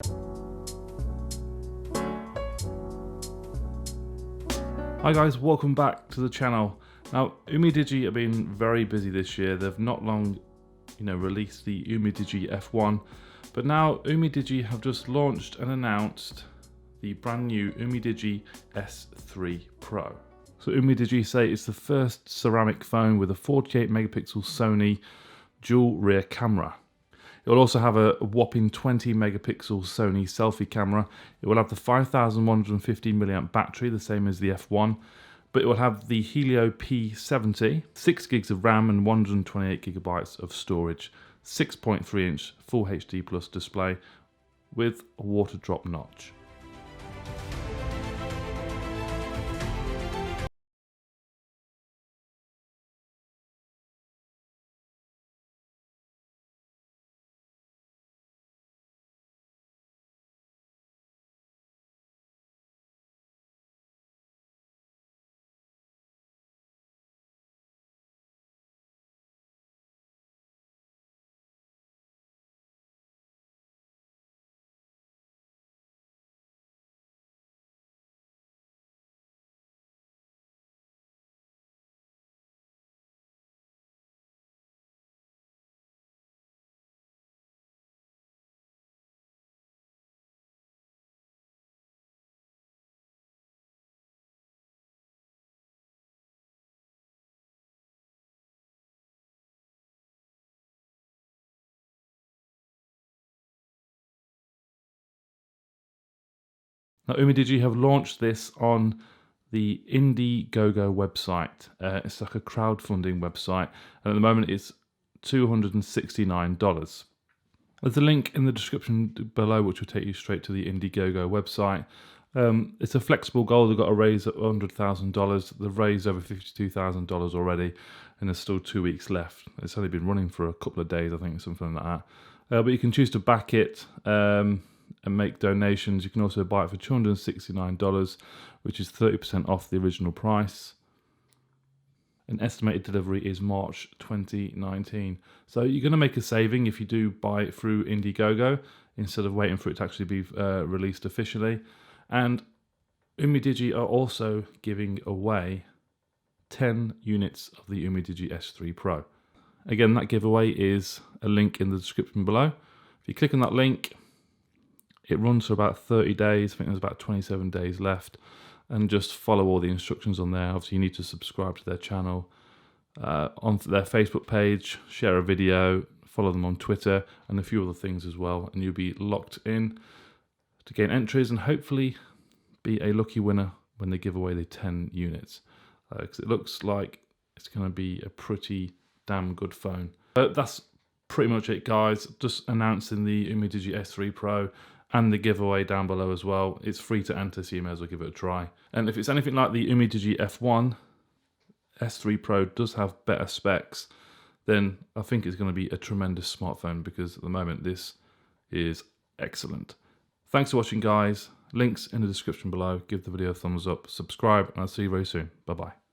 Hi guys, welcome back to the channel. Now, UMIDIGI have been very busy this year. They've not long, released the UMIDIGI F1, but now UMIDIGI have just launched and announced the brand new UMIDIGI S3 Pro. So UMIDIGI say it's the first ceramic phone with a 48 megapixel Sony dual rear camera. It will also have a whopping 20 megapixel Sony selfie camera. It will have the 5150 mAh battery, the same as the F1, but it will have the Helio P70, 6 gigs of RAM and 128 gigabytes of storage, 6.3 inch Full HD Plus display with a water drop notch. Now, UMIDIGI have launched this on the Indiegogo website. It's like a crowdfunding website, and at the moment it's $269. There's a link in the description below which will take you straight to the Indiegogo website. It's a flexible goal. They've got a raise at $100,000. They've raised over $52,000 already, and there's still 2 weeks left. It's only been running for a couple of days, I think, something like that. But you can choose to back it and make donations. You can also buy it for $269, which is 30% off the original price. An estimated delivery is March 2019. So you're going to make a saving if you do buy it through Indiegogo instead of waiting for it to actually be released officially. And UMIDIGI are also giving away 10 units of the UMIDIGI S3 Pro. Again, that giveaway is a link in the description below. If you click on that link, it runs for about 30 days. I think there's about 27 days left. And just follow all the instructions on there. Obviously, you need to subscribe to their channel, onto their Facebook page, share a video, follow them on Twitter, and a few other things as well. And you'll be locked in to gain entries and hopefully be a lucky winner when they give away the 10 units. Because it looks like it's going to be a pretty damn good phone. But that's pretty much it, guys. Just announcing the UMIDIGI S3 Pro and the giveaway down below as well. It's free to enter, so you may as well give it a try. And if it's anything like the UMIDIGI F1, S3 Pro does have better specs, then I think it's going to be a tremendous smartphone, because at the moment this is excellent. Thanks for watching, guys. Links in the description below. Give the video a thumbs up, subscribe, and I'll see you very soon. Bye-bye.